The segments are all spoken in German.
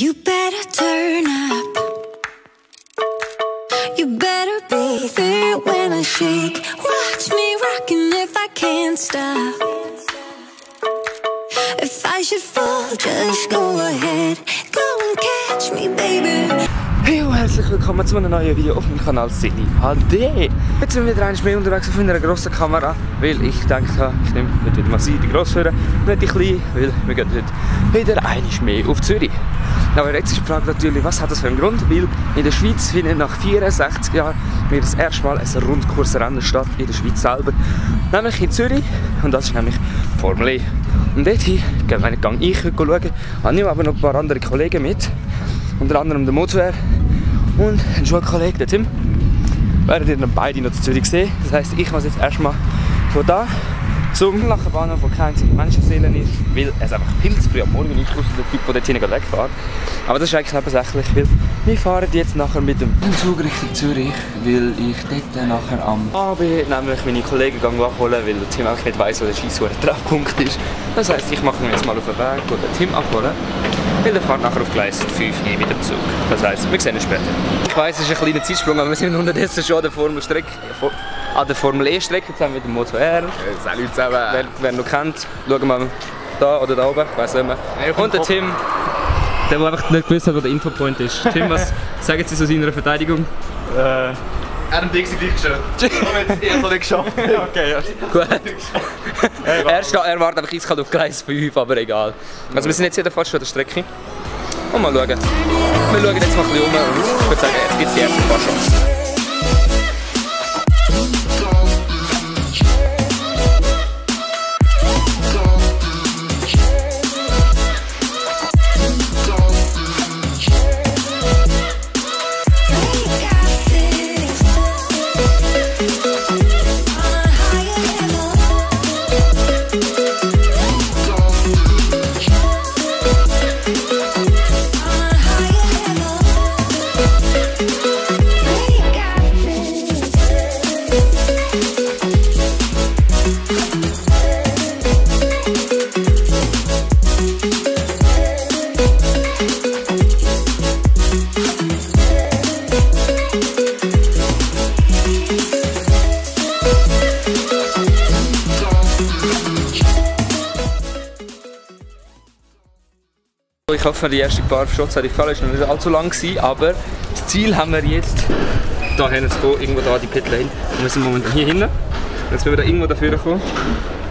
You better turn up. You better be there when I shake. Watch me rockin' if I can't stop. If I should fall, just go ahead. Go and catch me, baby. Hey und herzlich willkommen zu einem neuen Video auf meinem Kanal Cine HD. Jetzt sind wir wieder einmal mehr unterwegs auf einer grossen Kamera, weil ich dachte, ich nehme heute wieder mal die grosse führen, nicht die kleine, weil wir gehen heute wieder einmal mehr auf Zürich. Aber jetzt ist die Frage natürlich, was hat das für einen Grund? Weil in der Schweiz findet nach 64 Jahren wieder das erste Mal ein Rundkursrennen statt, in der Schweiz selber. Nämlich in Zürich, und das ist nämlich Formel E. Und dorthin gehe ich heute schauen, ich nehme aber noch ein paar andere Kollegen mit. Unter anderem der Motor und ein Schulkollege, der Tim. Werden ihr dann beide noch zu Zürich sehen. Das heisst, ich muss jetzt erstmal von da zum Lachenbahnhof, wo keine einzige Menschenseele ist, weil es einfach viel zu früh am Morgen ist, außer der Typ, der dort hinten wegfährt. Aber das ist eigentlich nebensächlich, weil wir fahren jetzt nachher mit dem Zug Richtung Zürich, weil ich dort nachher am Abend nämlich meine Kollegen abholen, weil der Tim auch nicht weiss, wo der scheisse Treffpunkt ist. Das heisst, ich mache mich jetzt mal auf den Weg und den Tim abholen. Weil der fährt nachher auf Gleis 5 wieder Zug. Das heisst, wir sehen uns später. Ich weiss, es ist ein kleiner Zeitsprung, aber wir sind unterdessen schon an der Formel E-Strecke zusammen mit dem Motor R. Salut zusammen. Wer noch kennt, schauen wir da oder da oben, ich weiss nicht mehr. Und der Tim, der einfach nicht gewusst hat, wo der Infopoint ist. Tim, was sagen Sie zu seiner Verteidigung? Er hat Dixie gleich geschafft. Ich habe es nicht geschafft. Okay, ja. Gut. Er wartet einfach eiskalt auf Gleis 5, aber egal. Also wir sind jetzt jedenfalls schon an der Strecke. Und mal schauen. Wir schauen jetzt mal ein bisschen um und ich würde sagen, jetzt gibt es die ersten paar Chancen. Ich hoffe, die ersten paar Shots hat gefallen, es war noch nicht allzu lang, aber das Ziel haben wir jetzt, da hin zu gehen, irgendwo da die Pitlane. Und wir sind momentan hier hinten. Jetzt müssen wir da irgendwo dafür kommen.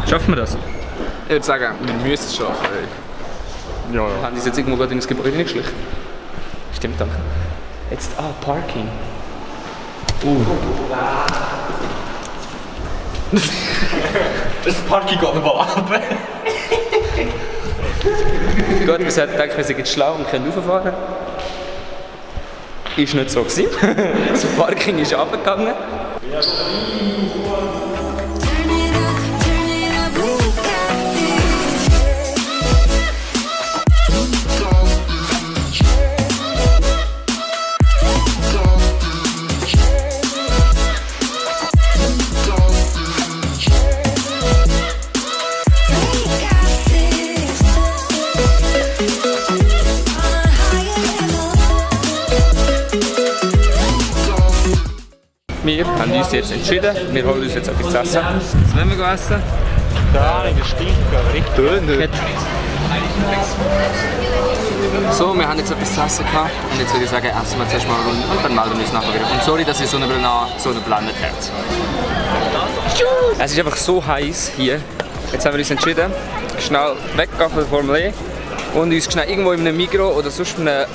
Schaffen wir das? Ich würde sagen, wir müssen es schaffen. Ja. Haben die jetzt irgendwo gerade in das Gebäude nicht geschlichen? Stimmt, danke. Jetzt, Parking. Das Parking geht mal ab. Gut, wir denken, wir sind jetzt schlau und können rauffahren. Ist nicht so gewesen. Das Parking ist runtergegangen. Wir haben uns jetzt entschieden, wir holen uns jetzt etwas zu essen. Was wollen wir essen? Da, das stinkt aber richtig. Döner. So, wir haben jetzt etwas zu essen gehabt und jetzt würde ich sagen, essen wir zuerst mal eine Runde und dann melden wir uns nachher wieder. Und sorry, dass ihr so eine blendet habt. Es ist einfach so heiß hier. Jetzt haben wir uns entschieden, schnell weggehen von der Formel E und uns schnell irgendwo in einem Migros oder sonst in einem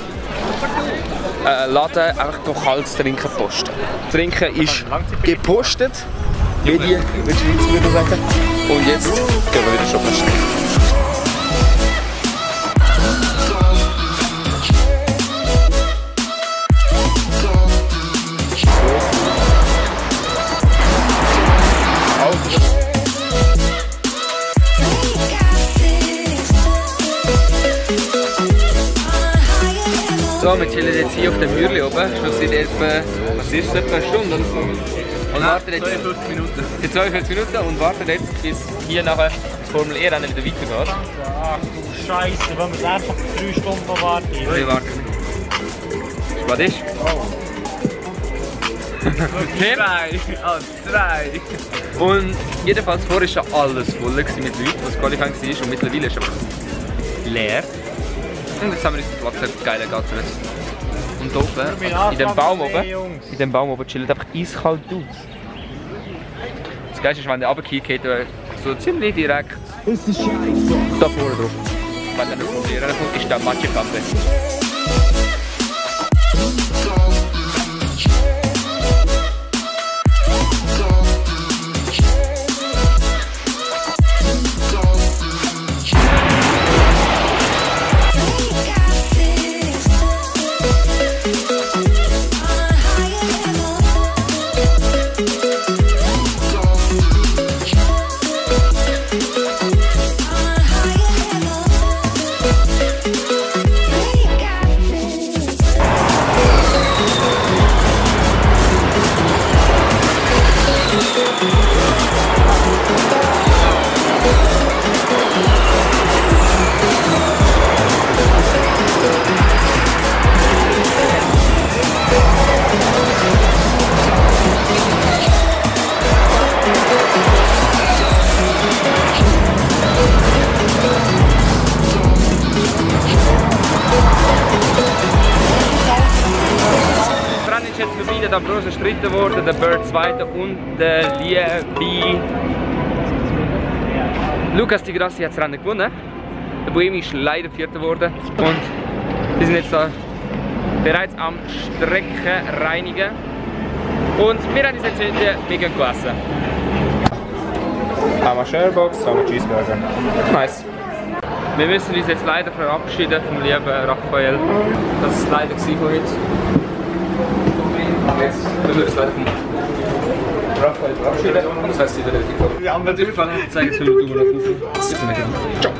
Laden einfach noch kaltes Trinken posten. Trinken ist gepostet, wie die Schweizer würden sagen. Und jetzt gehen wir wieder shoppen. So, wir chillen jetzt hier auf dem Hürli oben. Schon seit etwa, was ist es, etwa eine Stunde oder so? Und warten jetzt 52 Minuten. Für 42 Minuten und warten jetzt, bis hier nachher das Formel E-Rennen wieder weitergeht. Ach du Scheiße, wenn wir jetzt einfach 3 Stunden noch warten. Wir warten. Was ist? Oh. 3 an 3. Und jedenfalls vorher war schon alles voll mit Leuten, was Qualifying war, und mittlerweile ist es einfach leer. Und jetzt haben wir unseren Platz geil ergattert. Und oben, in dem Baum oben chillt einfach eiskalt aus. Das Geilste ist, wenn der runtergeht, geht er so ziemlich direkt da vorne drauf. Wenn er nicht von dir kommt, ist der Matschekappe. Der Ambrosia gestritten worden, der Bird 2. und der liebe Lucas Di Grassi hat das Rennen gewonnen. Der Buemi ist leider 4. geworden und wir sind jetzt da bereits am Strecken reinigen. Und wir haben uns jetzt heute mega gegessen. Einmal Sharebox, einmal Cheeseburger. Nice. Wir müssen uns jetzt leider verabschieden vom lieben Raphael. Das war es leider von heute. Jetzt müssen wir uns leider vom Raphael verabschieden. Das heisst, wieder relativ. Ja, natürlich. Zeigen es, wie du noch aufhörst. Ciao.